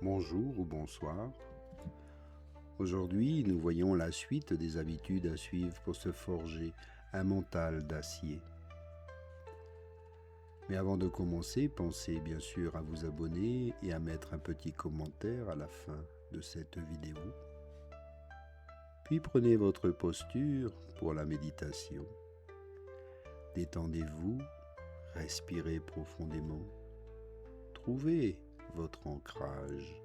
Bonjour ou bonsoir. Aujourd'hui, nous voyons la suite des habitudes à suivre pour se forger un mental d'acier. Mais avant de commencer, pensez bien sûr à vous abonner et à mettre un petit commentaire à la fin de cette vidéo. Puis prenez votre posture pour la méditation. Détendez-vous, respirez profondément. Trouvez votre ancrage.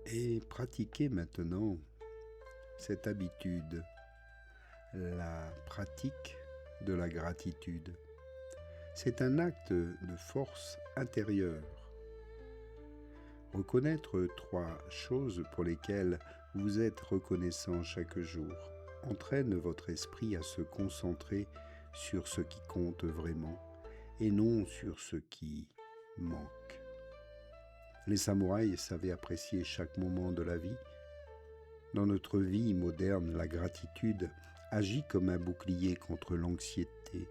Et pratiquez maintenant cette habitude, la pratique de la gratitude. C'est un acte de force intérieure. Reconnaître 3 choses pour lesquelles vous êtes reconnaissant chaque jour entraîne votre esprit à se concentrer sur ce qui compte vraiment et non sur ce qui manque. Les samouraïs savaient apprécier chaque moment de la vie. Dans notre vie moderne, la gratitude agit comme un bouclier contre l'anxiété,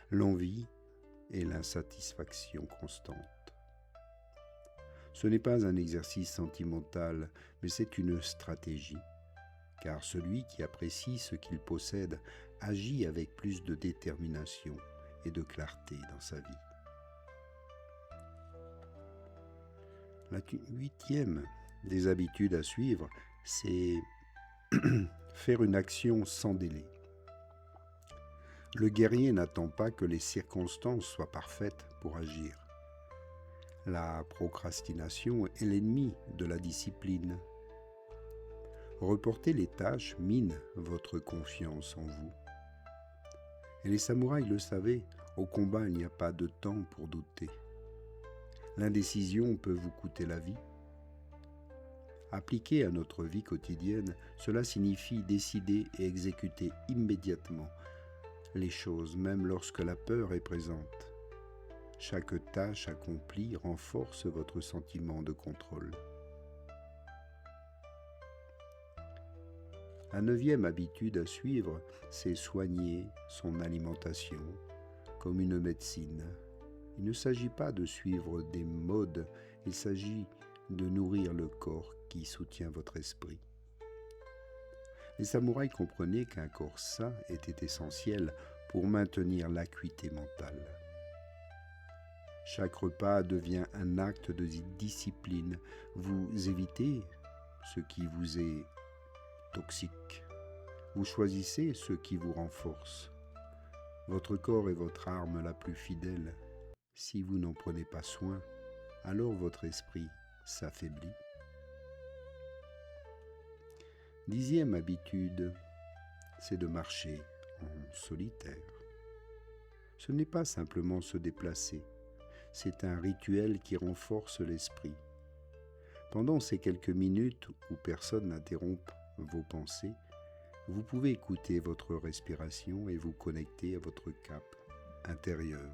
l'envie et l'insatisfaction constante. Ce n'est pas un exercice sentimental, mais c'est une stratégie, car celui qui apprécie ce qu'il possède agit avec plus de détermination et de clarté dans sa vie. La 8e des habitudes à suivre, c'est faire une action sans délai. Le guerrier n'attend pas que les circonstances soient parfaites pour agir. La procrastination est l'ennemi de la discipline. Reporter les tâches mine votre confiance en vous. Et les samouraïs le savaient, au combat il n'y a pas de temps pour douter. L'indécision peut vous coûter la vie. Appliqué à notre vie quotidienne, cela signifie décider et exécuter immédiatement les choses, même lorsque la peur est présente. Chaque tâche accomplie renforce votre sentiment de contrôle. La 9e habitude à suivre, c'est soigner son alimentation comme une médecine. Il ne s'agit pas de suivre des modes, il s'agit de nourrir le corps qui soutient votre esprit. Les samouraïs comprenaient qu'un corps sain était essentiel pour maintenir l'acuité mentale. Chaque repas devient un acte de discipline. Vous évitez ce qui vous est toxique. Vous choisissez ce qui vous renforce. Votre corps est votre arme la plus fidèle. Si vous n'en prenez pas soin, alors votre esprit s'affaiblit. 10e habitude, c'est de marcher en solitaire. Ce n'est pas simplement se déplacer, c'est un rituel qui renforce l'esprit. Pendant ces quelques minutes où personne n'interrompt vos pensées, vous pouvez écouter votre respiration et vous connecter à votre cap intérieur.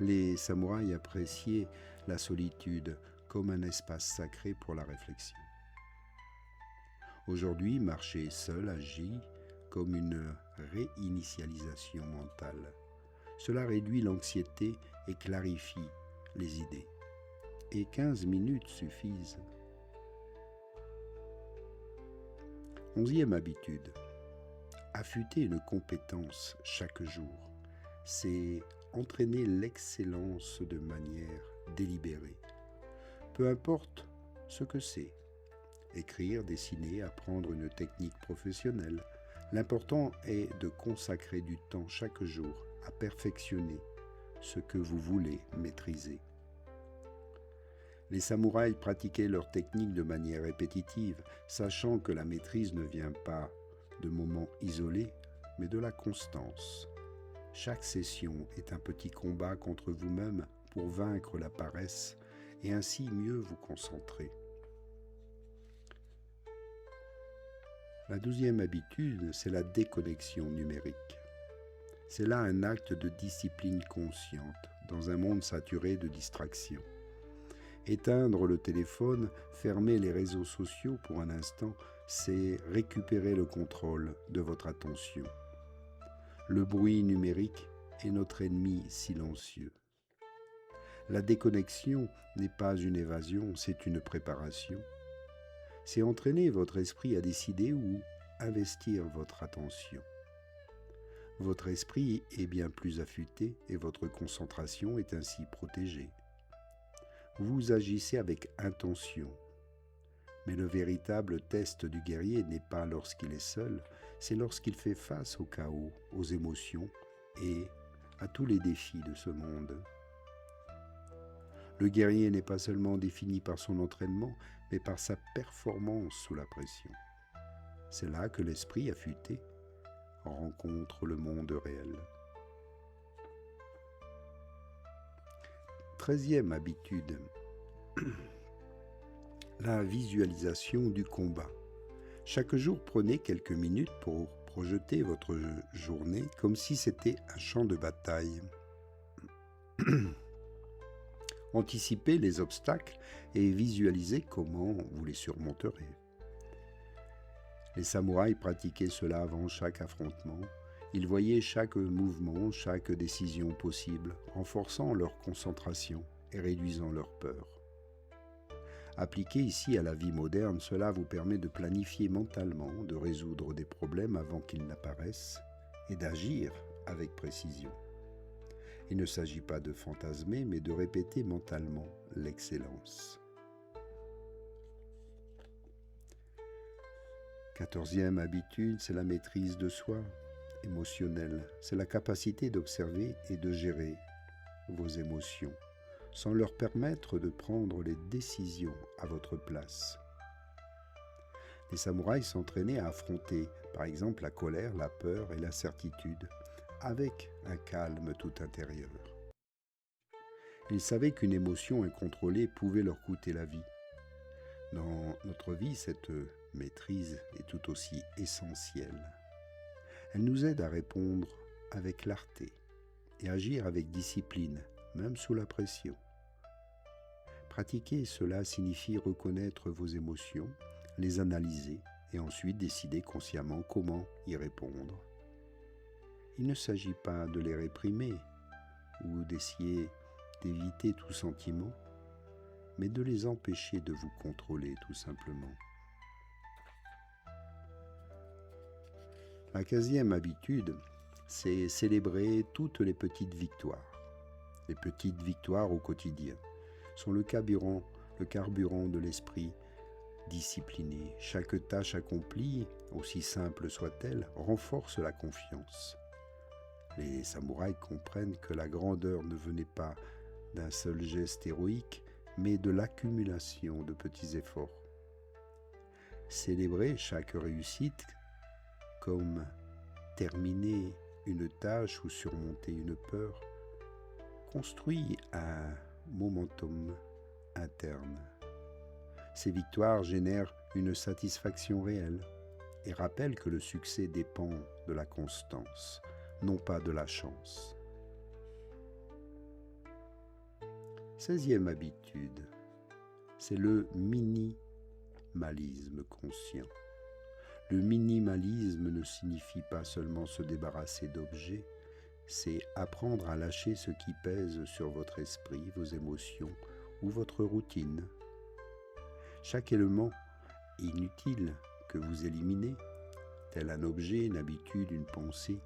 Les samouraïs appréciaient la solitude comme un espace sacré pour la réflexion. Aujourd'hui, marcher seul agit comme une réinitialisation mentale. Cela réduit l'anxiété et clarifie les idées. Et 15 minutes suffisent. 11e habitude. Affûter une compétence chaque jour, c'est entraîner l'excellence de manière délibérée. Peu importe ce que c'est, écrire, dessiner, apprendre une technique professionnelle, l'important est de consacrer du temps chaque jour à perfectionner ce que vous voulez maîtriser. Les samouraïs pratiquaient leur technique de manière répétitive, sachant que la maîtrise ne vient pas de moments isolés, mais de la constance. Chaque session est un petit combat contre vous-même pour vaincre la paresse et ainsi mieux vous concentrer. La 12e habitude, c'est la déconnexion numérique. C'est là un acte de discipline consciente dans un monde saturé de distractions. Éteindre le téléphone, fermer les réseaux sociaux pour un instant, c'est récupérer le contrôle de votre attention. Le bruit numérique est notre ennemi silencieux. La déconnexion n'est pas une évasion, c'est une préparation. C'est entraîner votre esprit à décider où investir votre attention. Votre esprit est bien plus affûté et votre concentration est ainsi protégée. Vous agissez avec intention. Mais le véritable test du guerrier n'est pas lorsqu'il est seul, c'est lorsqu'il fait face au chaos, aux émotions et à tous les défis de ce monde. Le guerrier n'est pas seulement défini par son entraînement, mais par sa performance sous la pression. C'est là que l'esprit affûté rencontre le monde réel. 13e habitude. La visualisation du combat. Chaque jour, prenez quelques minutes pour projeter votre journée comme si c'était un champ de bataille. Anticipez les obstacles et visualisez comment vous les surmonterez. Les samouraïs pratiquaient cela avant chaque affrontement. Ils voyaient chaque mouvement, chaque décision possible, renforçant leur concentration et réduisant leur peur. Appliqué ici à la vie moderne, cela vous permet de planifier mentalement, de résoudre des problèmes avant qu'ils n'apparaissent et d'agir avec précision. Il ne s'agit pas de fantasmer, mais de répéter mentalement l'excellence. 14e habitude, c'est la maîtrise de soi, émotionnelle. C'est la capacité d'observer et de gérer vos émotions, sans leur permettre de prendre les décisions à votre place. Les samouraïs s'entraînaient à affronter, par exemple, la colère, la peur et l'incertitude, avec un calme tout intérieur. Ils savaient qu'une émotion incontrôlée pouvait leur coûter la vie. Dans notre vie, cette maîtrise est tout aussi essentielle. Elle nous aide à répondre avec clarté et agir avec discipline, même sous la pression. Pratiquer cela signifie reconnaître vos émotions, les analyser et ensuite décider consciemment comment y répondre. Il ne s'agit pas de les réprimer ou d'essayer d'éviter tout sentiment, mais de les empêcher de vous contrôler tout simplement. La 15e habitude, c'est célébrer toutes les petites victoires. Les petites victoires au quotidien sont le carburant de l'esprit discipliné. Chaque tâche accomplie, aussi simple soit-elle, renforce la confiance. Les samouraïs comprennent que la grandeur ne venait pas d'un seul geste héroïque, mais de l'accumulation de petits efforts. Célébrer chaque réussite comme terminer une tâche ou surmonter une peur construit un momentum interne. Ces victoires génèrent une satisfaction réelle et rappellent que le succès dépend de la constance, non pas de la chance. 16e habitude, c'est le minimalisme conscient. Le minimalisme ne signifie pas seulement se débarrasser d'objets, c'est apprendre à lâcher ce qui pèse sur votre esprit, vos émotions ou votre routine. Chaque élément inutile que vous éliminez, tel un objet, une habitude, une pensée,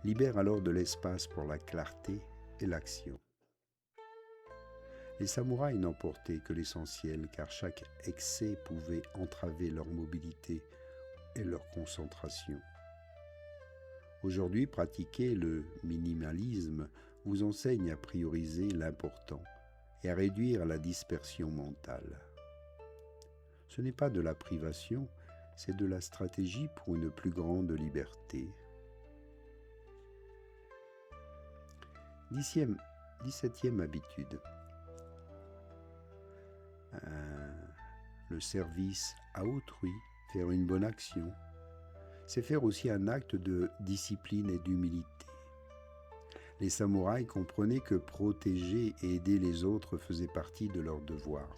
libère alors de l'espace pour la clarté et l'action. Les samouraïs n'emportaient que l'essentiel, car chaque excès pouvait entraver leur mobilité et leur concentration. Aujourd'hui, pratiquer le minimalisme vous enseigne à prioriser l'important et à réduire la dispersion mentale. Ce n'est pas de la privation, c'est de la stratégie pour une plus grande liberté. 17e habitude. Le service à autrui, faire une bonne action, c'est faire aussi un acte de discipline et d'humilité. Les samouraïs comprenaient que protéger et aider les autres faisait partie de leur devoir.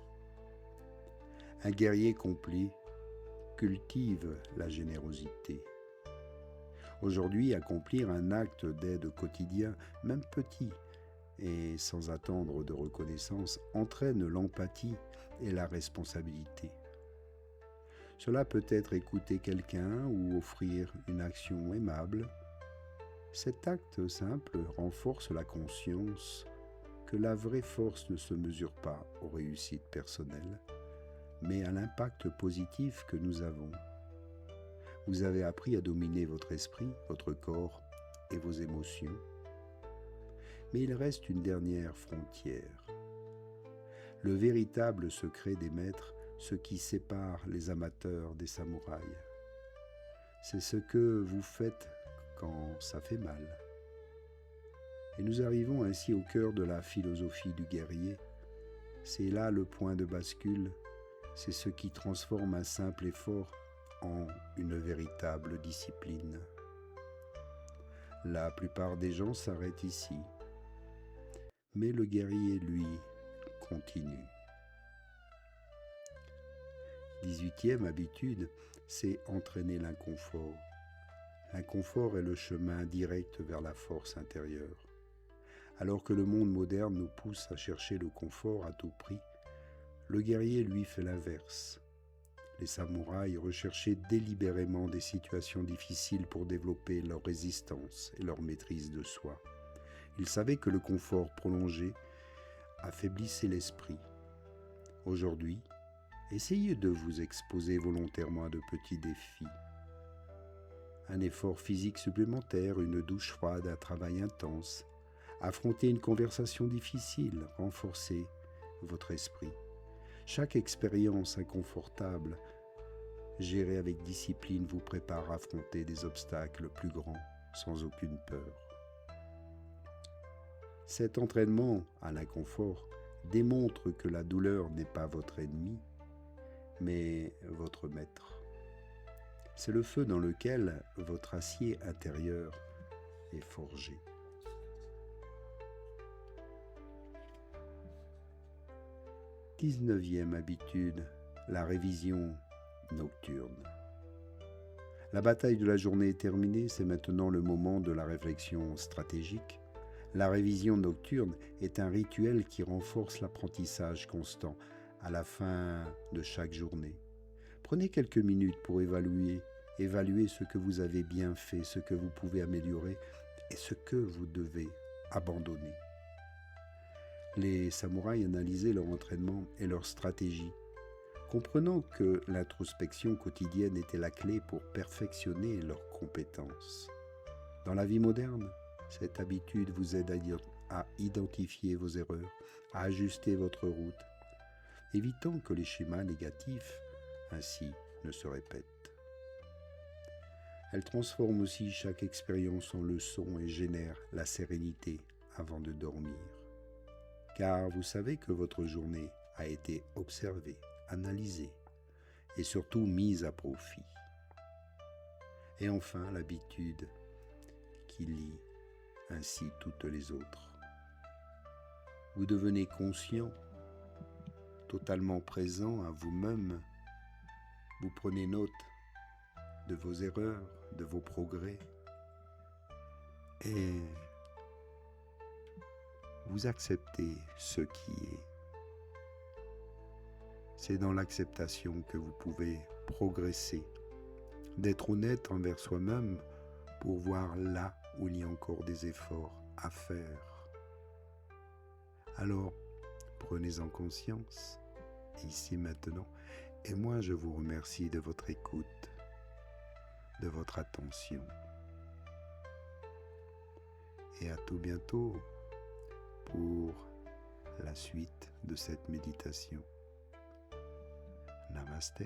Un guerrier complet cultive la générosité. Aujourd'hui, accomplir un acte d'aide quotidien, même petit, et sans attendre de reconnaissance entraîne l'empathie et la responsabilité. Cela peut être écouter quelqu'un ou offrir une action aimable. Cet acte simple renforce la conscience que la vraie force ne se mesure pas aux réussites personnelles, mais à l'impact positif que nous avons. Vous avez appris à dominer votre esprit, votre corps et vos émotions. Mais il reste une dernière frontière. Le véritable secret des maîtres, ce qui sépare les amateurs des samouraïs. C'est ce que vous faites quand ça fait mal. Et nous arrivons ainsi au cœur de la philosophie du guerrier. C'est là le point de bascule, c'est ce qui transforme un simple effort en une véritable discipline. La plupart des gens s'arrêtent ici, mais le guerrier, lui, continue. 18e habitude, c'est entraîner l'inconfort. L'inconfort est le chemin direct vers la force intérieure. Alors que le monde moderne nous pousse à chercher le confort à tout prix, le guerrier, lui, fait l'inverse. Les samouraïs recherchaient délibérément des situations difficiles pour développer leur résistance et leur maîtrise de soi. Ils savaient que le confort prolongé affaiblissait l'esprit. Aujourd'hui, essayez de vous exposer volontairement à de petits défis. Un effort physique supplémentaire, une douche froide, un travail intense, affronter une conversation difficile, renforcer votre esprit. Chaque expérience inconfortable, gérée avec discipline, vous prépare à affronter des obstacles plus grands sans aucune peur. Cet entraînement à l'inconfort démontre que la douleur n'est pas votre ennemi, mais votre maître. C'est le feu dans lequel votre acier intérieur est forgé. 19e habitude, la révision nocturne. La bataille de la journée est terminée, c'est maintenant le moment de la réflexion stratégique. La révision nocturne est un rituel qui renforce l'apprentissage constant à la fin de chaque journée. Prenez quelques minutes pour évaluer ce que vous avez bien fait, ce que vous pouvez améliorer et ce que vous devez abandonner. Les samouraïs analysaient leur entraînement et leur stratégie, comprenant que l'introspection quotidienne était la clé pour perfectionner leurs compétences. Dans la vie moderne, cette habitude vous aide à identifier vos erreurs, à ajuster votre route, évitant que les schémas négatifs ainsi ne se répètent. Elle transforme aussi chaque expérience en leçon et génère la sérénité avant de dormir. Car vous savez que votre journée a été observée, analysée et surtout mise à profit. Et enfin, l'habitude qui lie ainsi toutes les autres. Vous devenez conscient, totalement présent à vous-même. Vous prenez note de vos erreurs, de vos progrès et vous acceptez ce qui est. C'est dans l'acceptation que vous pouvez progresser, d'être honnête envers soi-même pour voir là où il y a encore des efforts à faire. Alors, prenez-en conscience, ici maintenant, et moi je vous remercie de votre écoute, de votre attention. Et à tout bientôt pour la suite de cette méditation. Namasté.